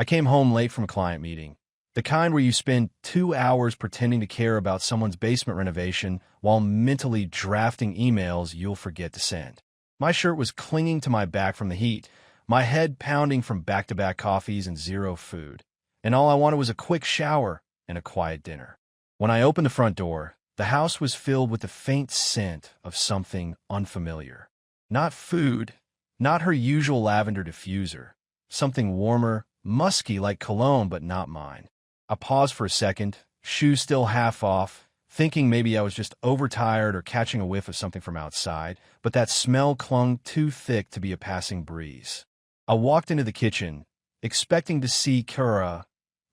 I came home late from a client meeting. The kind where you spend 2 hours pretending to care about someone's basement renovation while mentally drafting emails you'll forget to send. My shirt was clinging to my back from the heat, my head pounding from back-to-back coffees and zero food. And all I wanted was a quick shower and a quiet dinner. When I opened the front door, the house was filled with the faint scent of something unfamiliar. Not food, not her usual lavender diffuser. Something warmer, musky like cologne, but not mine. I paused for a second, shoes still half off, thinking maybe I was just overtired or catching a whiff of something from outside, but that smell clung too thick to be a passing breeze. I walked into the kitchen, expecting to see Kara,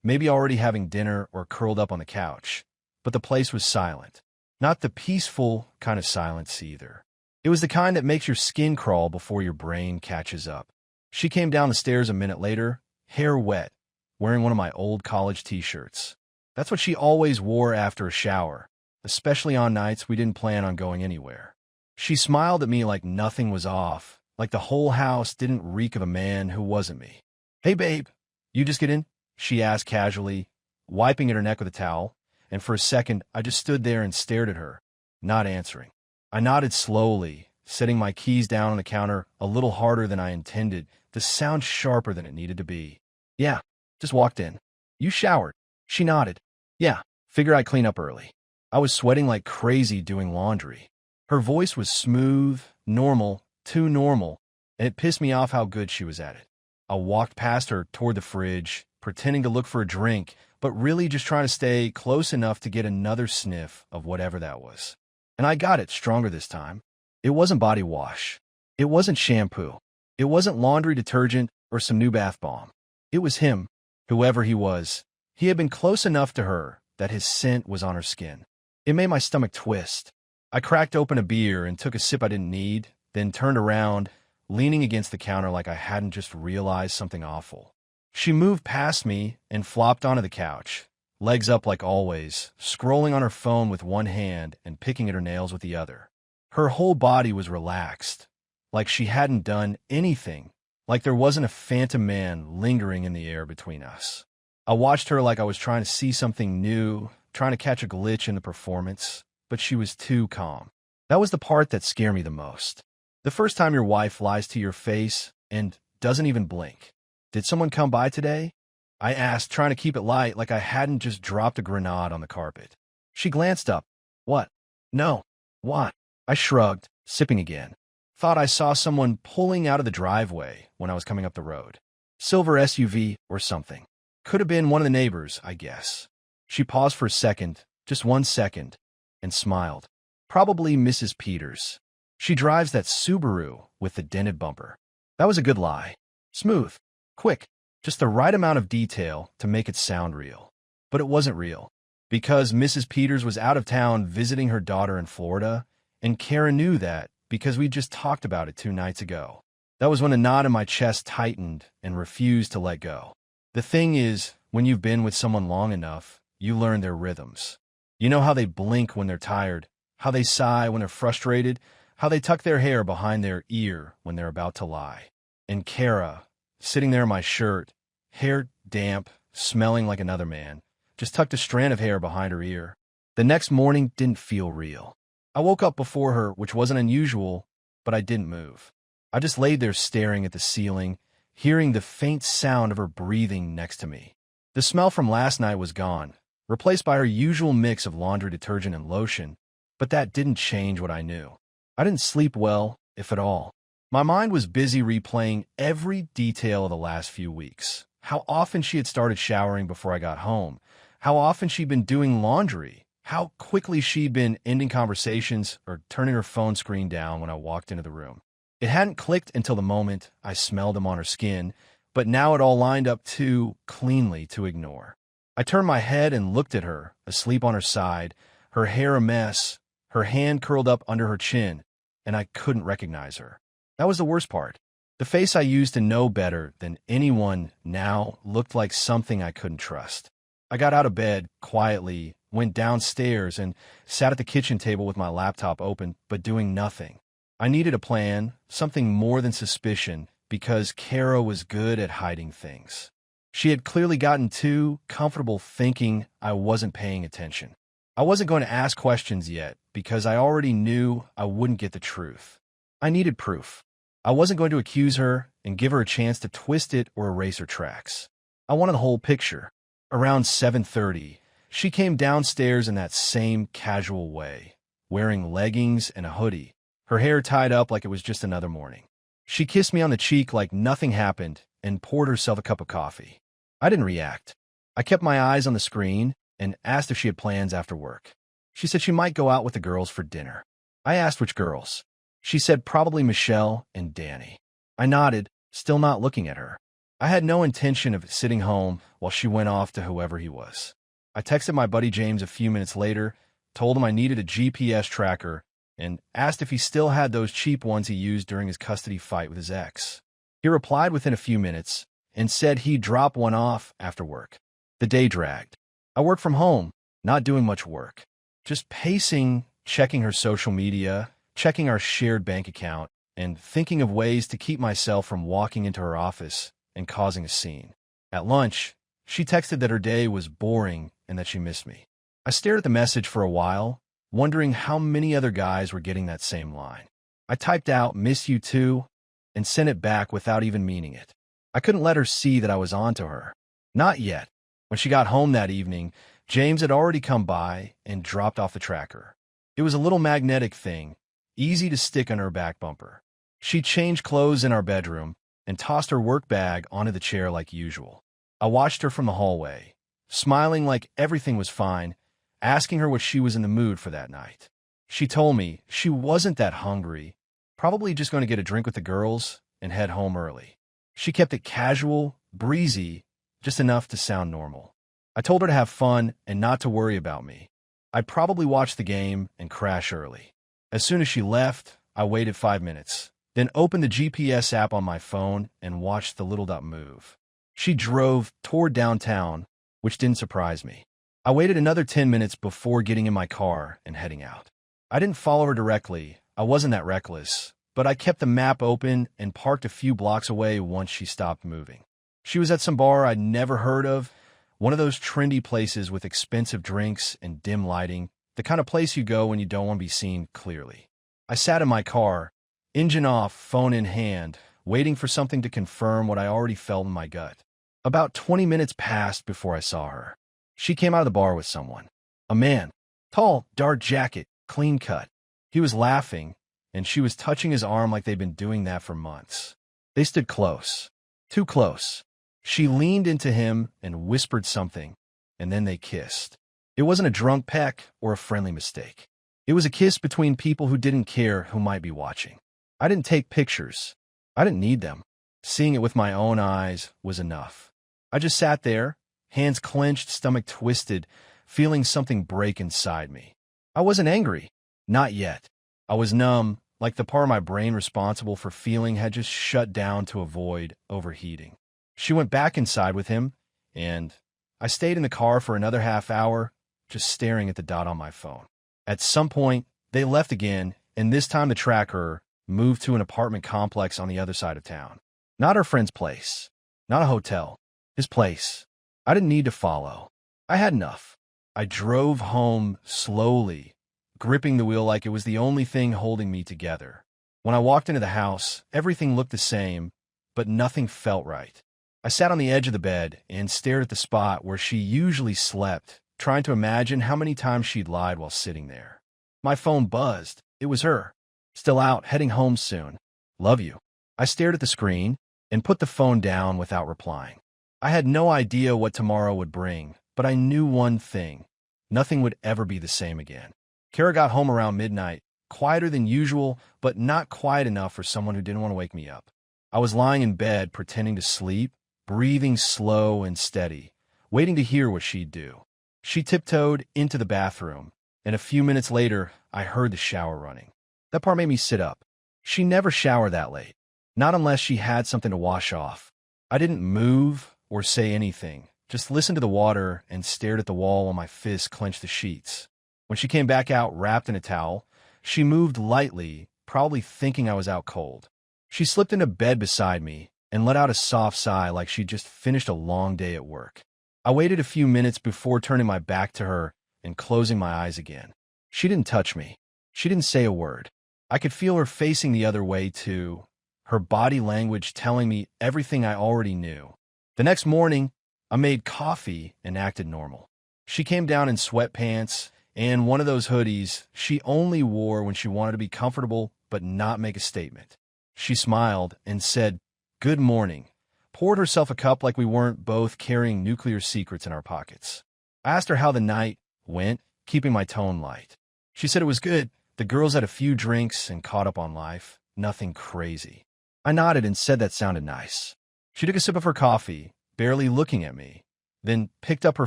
maybe already having dinner or curled up on the couch, but the place was silent. Not the peaceful kind of silence either. It was the kind that makes your skin crawl before your brain catches up. She came down the stairs a minute later, hair wet, wearing one of my old college t-shirts. That's what she always wore after a shower, especially on nights we didn't plan on going anywhere. She smiled at me like nothing was off, like the whole house didn't reek of a man who wasn't me. "Hey, babe, you just get in?" she asked casually, wiping at her neck with a towel, and for a second I just stood there and stared at her, not answering. I nodded slowly, setting my keys down on the counter a little harder than I intended, the sound sharper than it needed to be. "Yeah, just walked in." "You showered?" She nodded. "Yeah, figure I'd clean up early." I was sweating like crazy doing laundry. Her voice was smooth, normal, too normal, and it pissed me off how good she was at it. I walked past her toward the fridge, pretending to look for a drink, but really just trying to stay close enough to get another sniff of whatever that was. And I got it stronger this time. It wasn't body wash. It wasn't shampoo. It wasn't laundry detergent or some new bath bomb. It was him, whoever he was. He had been close enough to her that his scent was on her skin. It made my stomach twist. I cracked open a beer and took a sip I didn't need, then turned around, leaning against the counter like I hadn't just realized something awful. She moved past me and flopped onto the couch, legs up like always, scrolling on her phone with one hand and picking at her nails with the other. Her whole body was relaxed, like she hadn't done anything, like there wasn't a phantom man lingering in the air between us. I watched her like I was trying to see something new, trying to catch a glitch in the performance, but she was too calm. That was the part that scared me the most. The first time your wife lies to your face and doesn't even blink. "Did someone come by today?" I asked, trying to keep it light like I hadn't just dropped a grenade on the carpet. She glanced up. "What?" "No." "What?" I shrugged, sipping again. "Thought I saw someone pulling out of the driveway when I was coming up the road. Silver SUV or something. Could have been one of the neighbors, I guess." She paused for a second, just 1 second, and smiled. "Probably Mrs. Peters. She drives that Subaru with the dented bumper." That was a good lie. Smooth. Quick. Just the right amount of detail to make it sound real. But it wasn't real. Because Mrs. Peters was out of town visiting her daughter in Florida, and Kara knew that because we just talked about it 2 nights ago. That was when a knot in my chest tightened and refused to let go. The thing is, when you've been with someone long enough, you learn their rhythms. You know how they blink when they're tired, how they sigh when they're frustrated, how they tuck their hair behind their ear when they're about to lie. And Kara, sitting there in my shirt, hair damp, smelling like another man, just tucked a strand of hair behind her ear. The next morning didn't feel real. I woke up before her, which wasn't unusual, but I didn't move. I just laid there staring at the ceiling, hearing the faint sound of her breathing next to me. The smell from last night was gone, replaced by her usual mix of laundry detergent and lotion, but that didn't change what I knew. I didn't sleep well, if at all. My mind was busy replaying every detail of the last few weeks. How often she had started showering before I got home. How often she'd been doing laundry. How quickly she'd been ending conversations or turning her phone screen down when I walked into the room. It hadn't clicked until the moment I smelled them on her skin, but now it all lined up too cleanly to ignore. I turned my head and looked at her, asleep on her side, her hair a mess, her hand curled up under her chin, and I couldn't recognize her. That was the worst part. The face I used to know better than anyone now looked like something I couldn't trust. I got out of bed quietly, went downstairs, and sat at the kitchen table with my laptop open, but doing nothing. I needed a plan, something more than suspicion, because Kara was good at hiding things. She had clearly gotten too comfortable thinking I wasn't paying attention. I wasn't going to ask questions yet because I already knew I wouldn't get the truth. I needed proof. I wasn't going to accuse her and give her a chance to twist it or erase her tracks. I wanted the whole picture. Around 7:30, she came downstairs in that same casual way, wearing leggings and a hoodie, her hair tied up like it was just another morning. She kissed me on the cheek like nothing happened and poured herself a cup of coffee. I didn't react. I kept my eyes on the screen and asked if she had plans after work. She said she might go out with the girls for dinner. I asked which girls. She said probably Michelle and Danny. I nodded, still not looking at her. I had no intention of sitting home while she went off to whoever he was. I texted my buddy James a few minutes later, told him I needed a GPS tracker, and asked if he still had those cheap ones he used during his custody fight with his ex. He replied within a few minutes and said he'd drop one off after work. The day dragged. I worked from home, not doing much work. Just pacing, checking her social media, checking our shared bank account, and thinking of ways to keep myself from walking into her office and causing a scene. At lunch, she texted that her day was boring and that she missed me. I stared at the message for a while, wondering how many other guys were getting that same line. I typed out, "Miss you too," and sent it back without even meaning it. I couldn't let her see that I was onto her. Not yet. When she got home that evening, James had already come by and dropped off the tracker. It was a little magnetic thing, easy to stick on her back bumper. She changed clothes in our bedroom and tossed her work bag onto the chair like usual. I watched her from the hallway, smiling like everything was fine, asking her what she was in the mood for that night. She told me she wasn't that hungry, probably just going to get a drink with the girls and head home early. She kept it casual, breezy, just enough to sound normal. I told her to have fun and not to worry about me. I'd probably watch the game and crash early. As soon as she left, I waited 5 minutes, then opened the GPS app on my phone and watched the little dot move. She drove toward downtown, which didn't surprise me. I waited another 10 minutes before getting in my car and heading out. I didn't follow her directly. I wasn't that reckless, but I kept the map open and parked a few blocks away once she stopped moving. She was at some bar I'd never heard of, one of those trendy places with expensive drinks and dim lighting, the kind of place you go when you don't want to be seen clearly. I sat in my car, engine off, phone in hand, waiting for something to confirm what I already felt in my gut. About 20 minutes passed before I saw her. She came out of the bar with someone. A man. Tall, dark jacket, clean cut. He was laughing, and she was touching his arm like they'd been doing that for months. They stood close. Too close. She leaned into him and whispered something, and then they kissed. It wasn't a drunk peck or a friendly mistake. It was a kiss between people who didn't care who might be watching. I didn't take pictures. I didn't need them. Seeing it with my own eyes was enough. I just sat there, hands clenched, stomach twisted, feeling something break inside me. I wasn't angry. Not yet. I was numb, like the part of my brain responsible for feeling had just shut down to avoid overheating. She went back inside with him, and I stayed in the car for another half hour, just staring at the dot on my phone. At some point, they left again, and this time the tracker moved to an apartment complex on the other side of town. Not her friend's place. Not a hotel. His place. I didn't need to follow. I had enough. I drove home slowly, gripping the wheel like it was the only thing holding me together. When I walked into the house, everything looked the same, but nothing felt right. I sat on the edge of the bed and stared at the spot where she usually slept, trying to imagine how many times she'd lied while sitting there. My phone buzzed. It was her. Still out, heading home soon. Love you. I stared at the screen and put the phone down without replying. I had no idea what tomorrow would bring, but I knew one thing. Nothing would ever be the same again. Kara got home around midnight, quieter than usual, but not quiet enough for someone who didn't want to wake me up. I was lying in bed, pretending to sleep, breathing slow and steady, waiting to hear what she'd do. She tiptoed into the bathroom, and a few minutes later, I heard the shower running. That part made me sit up. She never showered that late, not unless she had something to wash off. I didn't move or say anything, just listened to the water and stared at the wall while my fists clenched the sheets. When she came back out wrapped in a towel, she moved lightly, probably thinking I was out cold. She slipped into bed beside me, and let out a soft sigh like she'd just finished a long day at work. I waited a few minutes before turning my back to her and closing my eyes again. She didn't touch me. She didn't say a word. I could feel her facing the other way too, her body language telling me everything I already knew. The next morning, I made coffee and acted normal. She came down in sweatpants and one of those hoodies she only wore when she wanted to be comfortable but not make a statement. She smiled and said, "Good morning," poured herself a cup like we weren't both carrying nuclear secrets in our pockets. I asked her how the night went, keeping my tone light. She said it was good. The girls had a few drinks and caught up on life. Nothing crazy. I nodded and said that sounded nice. She took a sip of her coffee, barely looking at me, then picked up her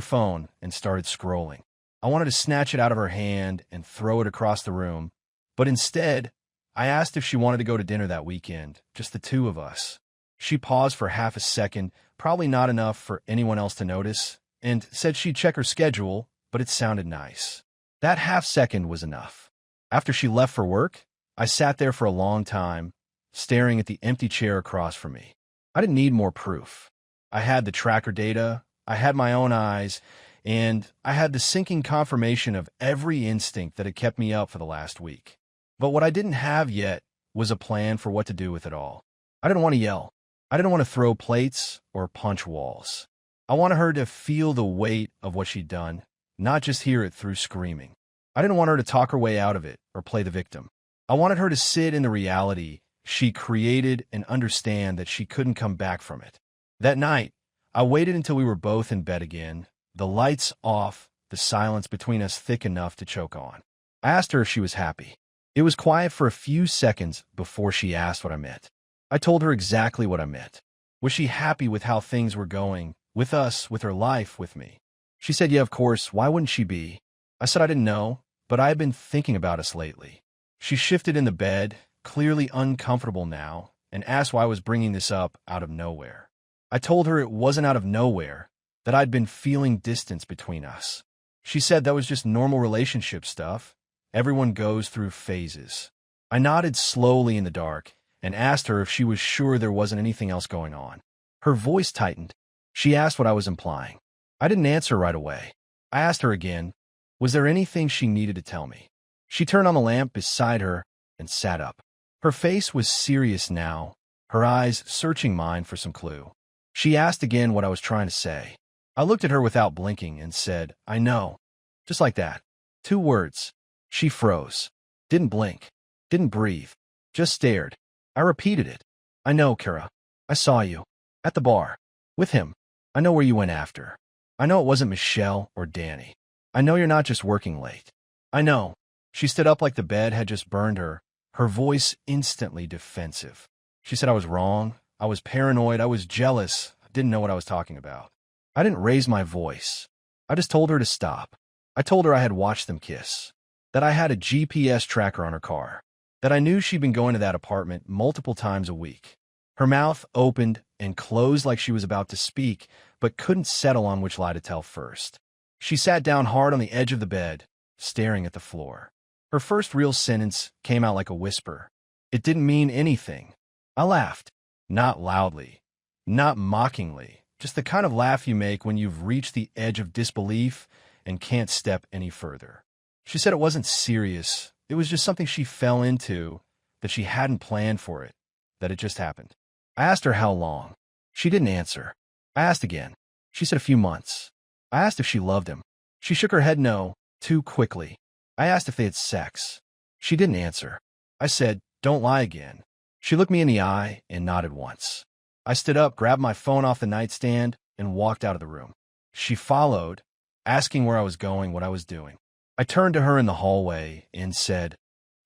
phone and started scrolling. I wanted to snatch it out of her hand and throw it across the room, but instead, I asked if she wanted to go to dinner that weekend, just the two of us. She paused for half a second, probably not enough for anyone else to notice, and said she'd check her schedule, but it sounded nice. That half second was enough. After she left for work, I sat there for a long time, staring at the empty chair across from me. I didn't need more proof. I had the tracker data, I had my own eyes, and I had the sinking confirmation of every instinct that had kept me up for the last week. But what I didn't have yet was a plan for what to do with it all. I didn't want to yell. I didn't want to throw plates or punch walls. I wanted her to feel the weight of what she'd done, not just hear it through screaming. I didn't want her to talk her way out of it or play the victim. I wanted her to sit in the reality she created and understand that she couldn't come back from it. That night, I waited until we were both in bed again, the lights off, the silence between us thick enough to choke on. I asked her if she was happy. It was quiet for a few seconds before she asked what I meant. I told her exactly what I meant. Was she happy with how things were going, with us, with her life, with me? She said, yeah, of course, why wouldn't she be? I said I didn't know, but I had been thinking about us lately. She shifted in the bed, clearly uncomfortable now, and asked why I was bringing this up out of nowhere. I told her it wasn't out of nowhere, that I'd been feeling distance between us. She said that was just normal relationship stuff. Everyone goes through phases. I nodded slowly in the dark and asked her if she was sure there wasn't anything else going on. Her voice tightened. She asked what I was implying. I didn't answer right away. I asked her again, was there anything she needed to tell me? She turned on the lamp beside her and sat up. Her face was serious now, her eyes searching mine for some clue. She asked again what I was trying to say. I looked at her without blinking and said, I know. Just like that. 2 words. She froze. Didn't blink. Didn't breathe. Just stared. I repeated it. I know, Kara. I saw you. At the bar. With him. I know where you went after. I know it wasn't Michelle or Danny. I know you're not just working late. I know. She stood up like the bed had just burned her, her voice instantly defensive. She said I was wrong. I was paranoid. I was jealous. I didn't know what I was talking about. I didn't raise my voice. I just told her to stop. I told her I had watched them kiss, that I had a GPS tracker on her car, that I knew she'd been going to that apartment multiple times a week. Her mouth opened and closed like she was about to speak, but couldn't settle on which lie to tell first. She sat down hard on the edge of the bed, staring at the floor. Her first real sentence came out like a whisper. It didn't mean anything. I laughed. Not loudly. Not mockingly. Just the kind of laugh you make when you've reached the edge of disbelief and can't step any further. She said it wasn't serious. It was just something she fell into, that she hadn't planned for it, that it just happened. I asked her how long. She didn't answer. I asked again. She said a few months. I asked if she loved him. She shook her head no, too quickly. I asked if they had sex. She didn't answer. I said, don't lie again. She looked me in the eye and nodded once. I stood up, grabbed my phone off the nightstand, and walked out of the room. She followed, asking where I was going, what I was doing. I turned to her in the hallway and said,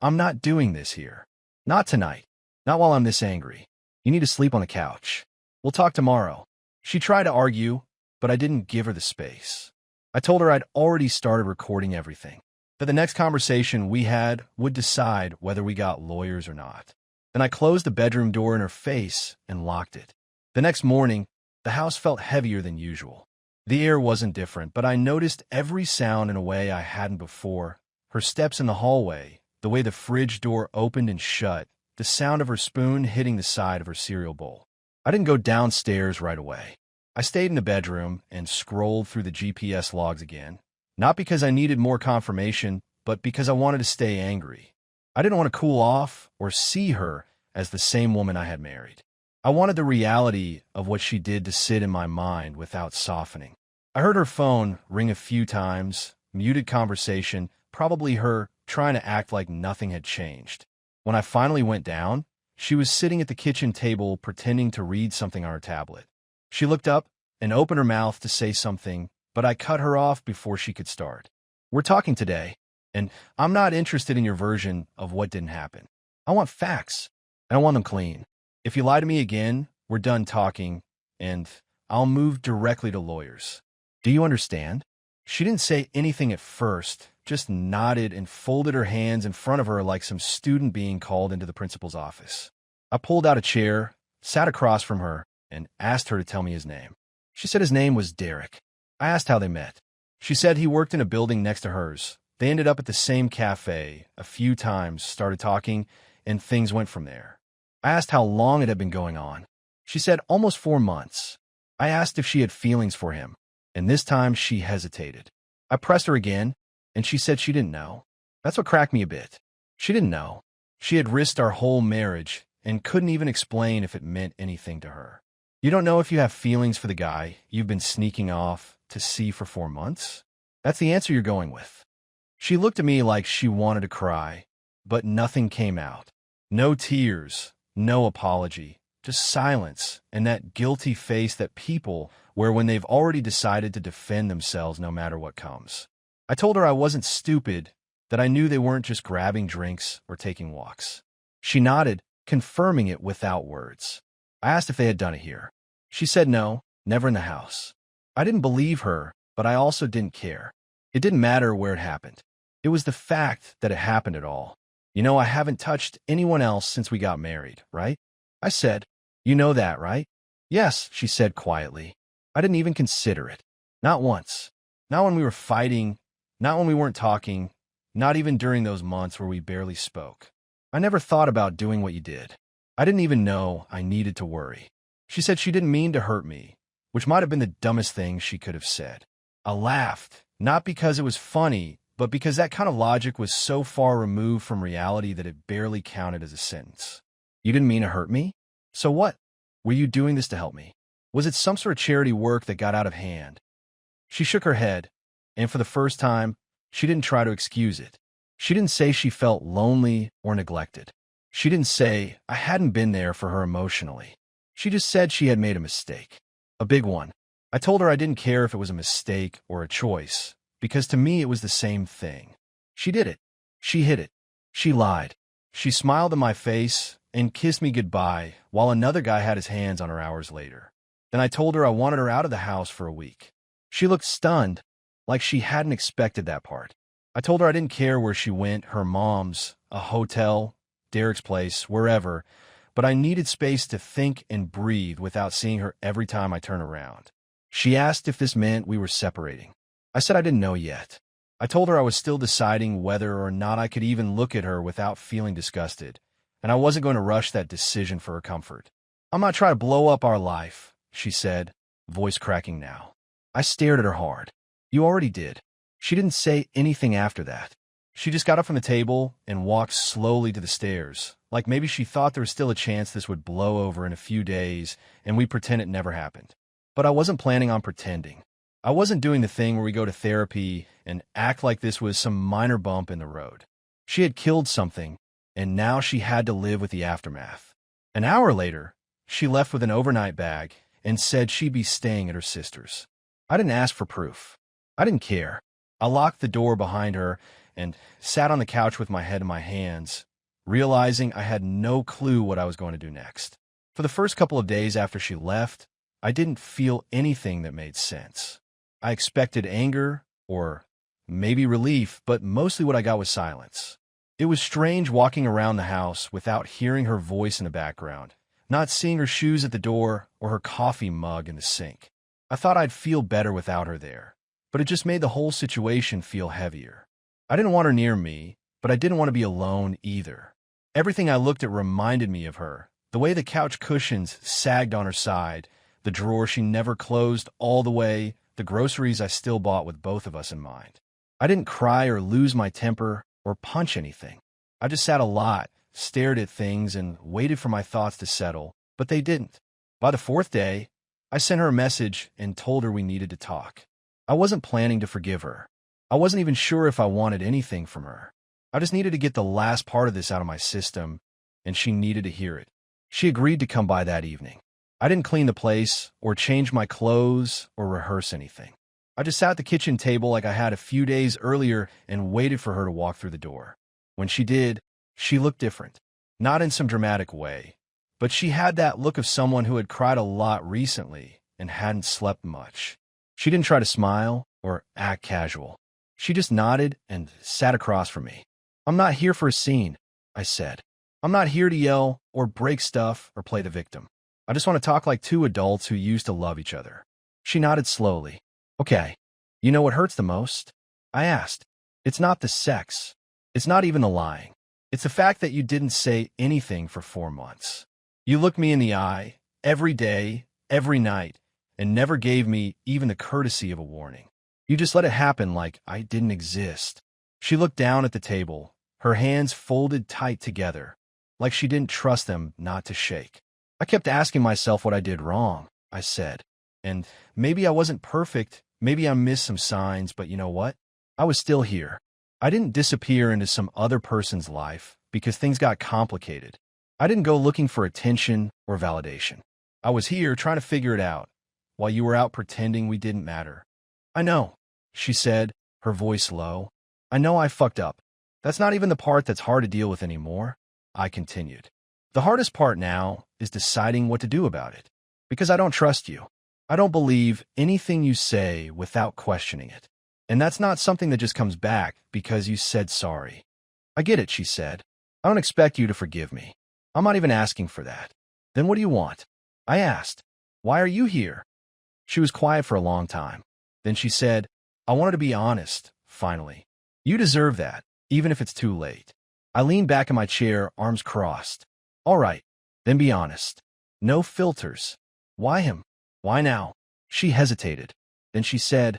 I'm not doing this here. Not tonight. Not while I'm this angry. You need to sleep on the couch. We'll talk tomorrow. She tried to argue, but I didn't give her the space. I told her I'd already started recording everything, that the next conversation we had would decide whether we got lawyers or not. Then I closed the bedroom door in her face and locked it. The next morning, the house felt heavier than usual. The air wasn't different, but I noticed every sound in a way I hadn't before. Her steps in the hallway, the way the fridge door opened and shut, the sound of her spoon hitting the side of her cereal bowl. I didn't go downstairs right away. I stayed in the bedroom and scrolled through the GPS logs again, not because I needed more confirmation, but because I wanted to stay angry. I didn't want to cool off or see her as the same woman I had married. I wanted the reality of what she did to sit in my mind without softening. I heard her phone ring a few times, muted conversation, probably her trying to act like nothing had changed. When I finally went down, she was sitting at the kitchen table pretending to read something on her tablet. She looked up and opened her mouth to say something, but I cut her off before she could start. We're talking today, and I'm not interested in your version of what didn't happen. I want facts, and I want them clean. If you lie to me again, we're done talking, and I'll move directly to lawyers. Do you understand? She didn't say anything at first, just nodded and folded her hands in front of her like some student being called into the principal's office. I pulled out a chair, sat across from her, and asked her to tell me his name. She said his name was Derek. I asked how they met. She said he worked in a building next to hers. They ended up at the same cafe a few times, started talking, and things went from there. I asked how long it had been going on. She said almost 4 months. I asked if she had feelings for him, and this time she hesitated. I pressed her again, and she said she didn't know. That's what cracked me a bit. She didn't know. She had risked our whole marriage and couldn't even explain if it meant anything to her. You don't know if you have feelings for the guy you've been sneaking off to see for 4 months? That's the answer you're going with. She looked at me like she wanted to cry, but nothing came out. No tears, no apology, just silence and that guilty face that people wear when they've already decided to defend themselves no matter what comes. I told her I wasn't stupid, that I knew they weren't just grabbing drinks or taking walks. She nodded, confirming it without words. I asked if they had done it here. She said no, never in the house. I didn't believe her, but I also didn't care. It didn't matter where it happened. It was the fact that it happened at all. You know, I haven't touched anyone else since we got married, right? I said, you know that, right? Yes, she said quietly. I didn't even consider it. Not once. Not when we were fighting, not when we weren't talking, not even during those months where we barely spoke. I never thought about doing what you did. I didn't even know I needed to worry. She said she didn't mean to hurt me, which might have been the dumbest thing she could have said. I laughed, not because it was funny, but because that kind of logic was so far removed from reality that it barely counted as a sentence. You didn't mean to hurt me? So what? Were you doing this to help me? Was it some sort of charity work that got out of hand? She shook her head, and for the first time, she didn't try to excuse it. She didn't say she felt lonely or neglected. She didn't say I hadn't been there for her emotionally. She just said she had made a mistake. A big one. I told her I didn't care if it was a mistake or a choice, because to me it was the same thing. She did it. She hid it. She lied. She smiled in my face and kissed me goodbye while another guy had his hands on her hours later. Then I told her I wanted her out of the house for a week. She looked stunned, like she hadn't expected that part. I told her I didn't care where she went, her mom's, a hotel, Derek's place, wherever, but I needed space to think and breathe without seeing her every time I turn around. She asked if this meant we were separating. I said I didn't know yet. I told her I was still deciding whether or not I could even look at her without feeling disgusted, and I wasn't going to rush that decision for her comfort. I'm not trying to blow up our life, she said, voice cracking now. I stared at her hard. You already did. She didn't say anything after that. She just got up from the table and walked slowly to the stairs, like maybe she thought there was still a chance this would blow over in a few days and we'd pretend it never happened. But I wasn't planning on pretending. I wasn't doing the thing where we go to therapy and act like this was some minor bump in the road. She had killed something, and now she had to live with the aftermath. An hour later, she left with an overnight bag and said she'd be staying at her sister's. I didn't ask for proof. I didn't care. I locked the door behind her and sat on the couch with my head in my hands, realizing I had no clue what I was going to do next. For the first couple of days after she left, I didn't feel anything that made sense. I expected anger or maybe relief, but mostly what I got was silence. It was strange walking around the house without hearing her voice in the background, not seeing her shoes at the door or her coffee mug in the sink. I thought I'd feel better without her there, but it just made the whole situation feel heavier. I didn't want her near me, but I didn't want to be alone either. Everything I looked at reminded me of her, The way the couch cushions sagged on her side, the drawer she never closed all the way, the groceries I still bought with both of us in mind. I didn't cry or lose my temper or punch anything. I just sat a lot, stared at things, and waited for my thoughts to settle, but they didn't. By the fourth day, I sent her a message and told her we needed to talk. I wasn't planning to forgive her. I wasn't even sure if I wanted anything from her. I just needed to get the last part of this out of my system, and she needed to hear it. She agreed to come by that evening. I didn't clean the place, or change my clothes, or rehearse anything. I just sat at the kitchen table like I had a few days earlier and waited for her to walk through the door. When she did, she looked different. Not in some dramatic way, but she had that look of someone who had cried a lot recently and hadn't slept much. She didn't try to smile or act casual. She just nodded and sat across from me. "I'm not here for a scene," I said. "I'm not here to yell or break stuff or play the victim. I just want to talk like two adults who used to love each other." She nodded slowly. "Okay, you know what hurts the most?" I asked. "It's not the sex. It's not even the lying. It's the fact that you didn't say anything for 4 months. You looked me in the eye every day, every night, and never gave me even the courtesy of a warning. You just let it happen like I didn't exist." She looked down at the table, her hands folded tight together, like she didn't trust them not to shake. "I kept asking myself what I did wrong," I said. "And maybe I wasn't perfect, maybe I missed some signs, but you know what? I was still here. I didn't disappear into some other person's life because things got complicated. I didn't go looking for attention or validation. I was here trying to figure it out, while you were out pretending we didn't matter." "I know," she said, her voice low. "I know I fucked up. That's not even the part that's hard to deal with anymore," I continued. "The hardest part now is deciding what to do about it. Because I don't trust you. I don't believe anything you say without questioning it. And that's not something that just comes back because you said sorry." "I get it," she said. "I don't expect you to forgive me. I'm not even asking for that." "Then what do you want?" I asked. "Why are you here?" She was quiet for a long time. Then she said, "I wanted to be honest, finally. You deserve that, even if it's too late." I leaned back in my chair, arms crossed. "All right, then be honest. No filters. Why him? Why now?" She hesitated. Then she said,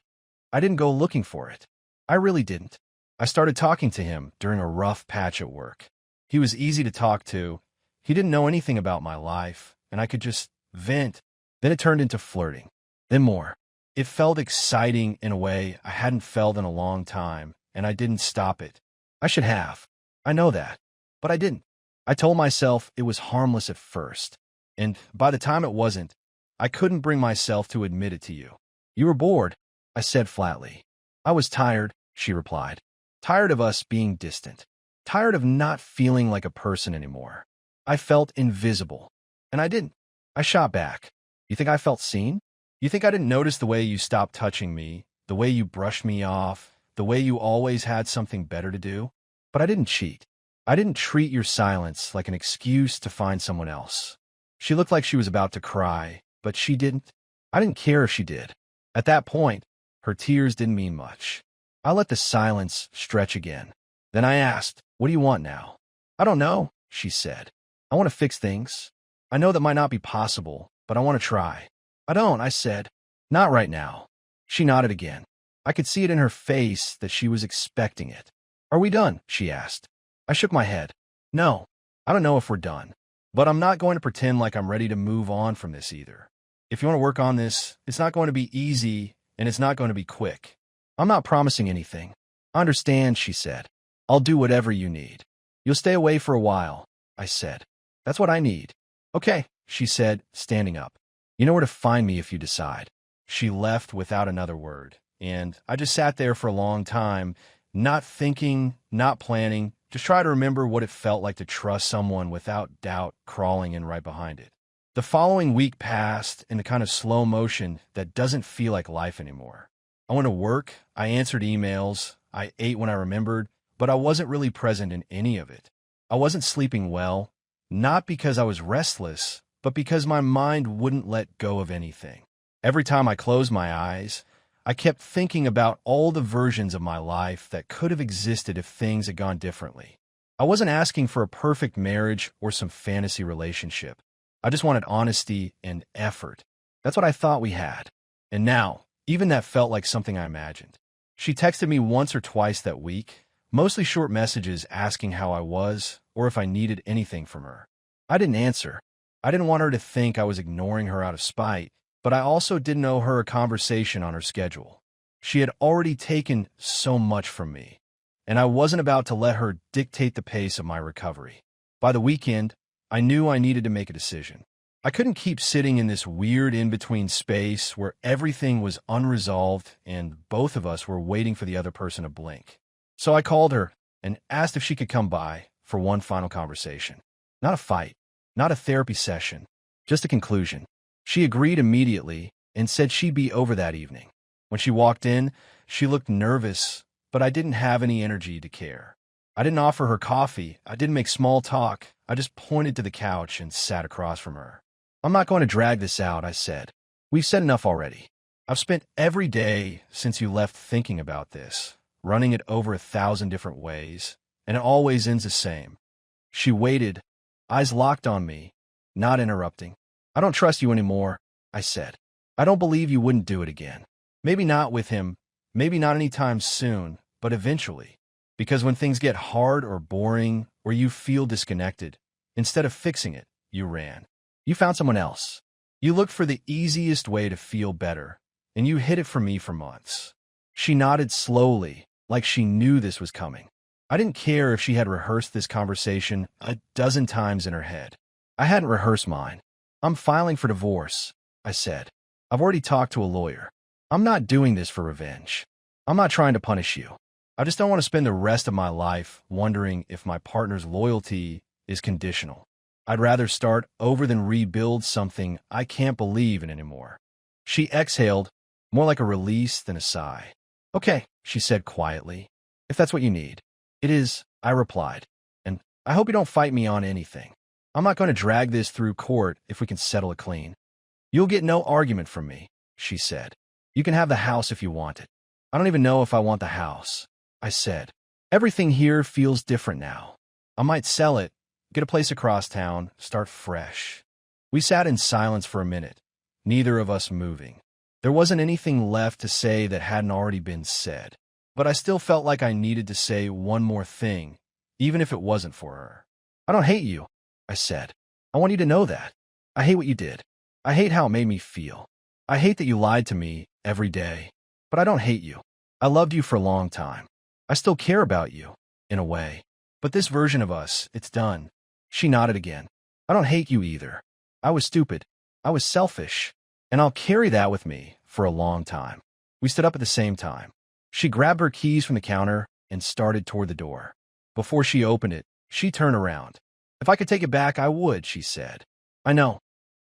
"I didn't go looking for it. I really didn't. I started talking to him during a rough patch at work. He was easy to talk to. He didn't know anything about my life, and I could just vent. Then it turned into flirting. Then more. It felt exciting in a way I hadn't felt in a long time, and I didn't stop it. I should have. I know that. But I didn't. I told myself it was harmless at first. And by the time it wasn't, I couldn't bring myself to admit it to you. You were bored," I said flatly. "I was tired," she replied. "Tired of us being distant. Tired of not feeling like a person anymore. I felt invisible. And I didn't." I shot back. "You think I felt seen? You think I didn't notice the way you stopped touching me, the way you brushed me off, the way you always had something better to do? But I didn't cheat. I didn't treat your silence like an excuse to find someone else." She looked like she was about to cry, but she didn't. I didn't care if she did. At that point, her tears didn't mean much. I let the silence stretch again. Then I asked, "What do you want now?" "I don't know," she said. "I want to fix things. I know that might not be possible, but I want to try." "I don't," I said. "Not right now." She nodded again. I could see it in her face that she was expecting it. "Are we done?" she asked. I shook my head. "No, I don't know if we're done. But I'm not going to pretend like I'm ready to move on from this either. If you want to work on this, it's not going to be easy, and it's not going to be quick. I'm not promising anything." "I understand," she said. "I'll do whatever you need." "You'll stay away for a while," I said. "That's what I need." "Okay," she said, standing up. "You know where to find me if you decide." She left without another word, and I just sat there for a long time, not thinking, not planning, just try to remember what it felt like to trust someone without doubt crawling in right behind it. The following week passed in a kind of slow motion that doesn't feel like life anymore. I went to work, I answered emails, I ate when I remembered, but I wasn't really present in any of it. I wasn't sleeping well, not because I was restless, but because my mind wouldn't let go of anything. Every time I closed my eyes, I kept thinking about all the versions of my life that could have existed if things had gone differently. I wasn't asking for a perfect marriage or some fantasy relationship. I just wanted honesty and effort. That's what I thought we had. And now, even that felt like something I imagined. She texted me once or twice that week, mostly short messages asking how I was or if I needed anything from her. I didn't answer. I didn't want her to think I was ignoring her out of spite, but I also didn't owe her a conversation on her schedule. She had already taken so much from me, and I wasn't about to let her dictate the pace of my recovery. By the weekend, I knew I needed to make a decision. I couldn't keep sitting in this weird in-between space where everything was unresolved and both of us were waiting for the other person to blink. So I called her and asked if she could come by for one final conversation. Not a fight, not a therapy session, just a conclusion. She agreed immediately and said she'd be over that evening. When she walked in, she looked nervous, but I didn't have any energy to care. I didn't offer her coffee. I didn't make small talk. I just pointed to the couch and sat across from her. I'm not going to drag this out, I said. We've said enough already. I've spent every day since you left thinking about this, running it over 1,000 different ways, and it always ends the same. She waited, eyes locked on me, not interrupting. I don't trust you anymore, I said. I don't believe you wouldn't do it again. Maybe not with him, maybe not anytime soon, but eventually. Because when things get hard or boring, or you feel disconnected, instead of fixing it, you ran. You found someone else. You looked for the easiest way to feel better, and you hid it from me for months. She nodded slowly, like she knew this was coming. I didn't care if she had rehearsed this conversation a dozen times in her head. I hadn't rehearsed mine. I'm filing for divorce, I said. I've already talked to a lawyer. I'm not doing this for revenge. I'm not trying to punish you. I just don't want to spend the rest of my life wondering if my partner's loyalty is conditional. I'd rather start over than rebuild something I can't believe in anymore. She exhaled, more like a release than a sigh. Okay, she said quietly, if that's what you need. It is, I replied, and I hope you don't fight me on anything. I'm not going to drag this through court if we can settle it clean. You'll get no argument from me, she said. You can have the house if you want it. I don't even know if I want the house, I said. Everything here feels different now. I might sell it, get a place across town, start fresh. We sat in silence for a minute, neither of us moving. There wasn't anything left to say that hadn't already been said, but I still felt like I needed to say one more thing, even if it wasn't for her. I don't hate you, I said. I want you to know that. I hate what you did. I hate how it made me feel. I hate that you lied to me every day, but I don't hate you. I loved you for a long time. I still care about you, in a way. But this version of us, it's done. She nodded again. I don't hate you either. I was stupid. I was selfish. And I'll carry that with me for a long time. We stood up at the same time. She grabbed her keys from the counter and started toward the door. Before she opened it, she turned around. If I could take it back, I would, she said. I know,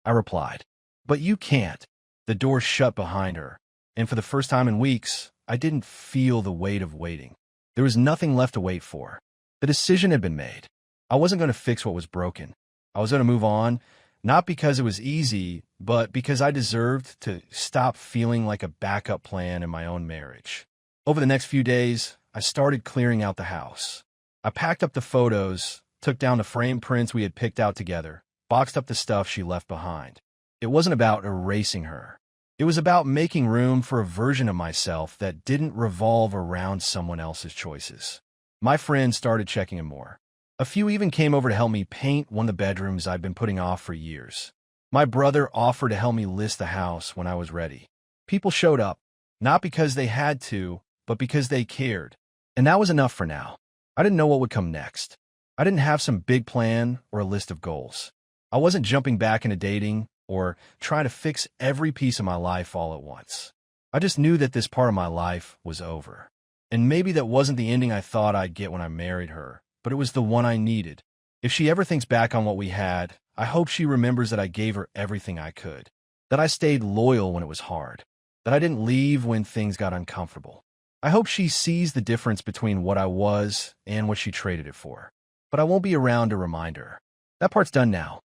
I replied. But you can't. The door shut behind her, and for the first time in weeks, I didn't feel the weight of waiting. There was nothing left to wait for. The decision had been made. I wasn't going to fix what was broken. I was going to move on, not because it was easy, but because I deserved to stop feeling like a backup plan in my own marriage. Over the next few days, I started clearing out the house. I packed up the photos, took down the frame prints we had picked out together, boxed up the stuff she left behind. It wasn't about erasing her. It was about making room for a version of myself that didn't revolve around someone else's choices. My friends started checking in more. A few even came over to help me paint one of the bedrooms I'd been putting off for years. My brother offered to help me list the house when I was ready. People showed up, not because they had to, but because they cared. And that was enough for now. I didn't know what would come next. I didn't have some big plan or a list of goals. I wasn't jumping back into dating or trying to fix every piece of my life all at once. I just knew that this part of my life was over. And maybe that wasn't the ending I thought I'd get when I married her, but it was the one I needed. If she ever thinks back on what we had, I hope she remembers that I gave her everything I could, that I stayed loyal when it was hard, that I didn't leave when things got uncomfortable. I hope she sees the difference between what I was and what she traded it for. But I won't be around to remind her. That part's done now.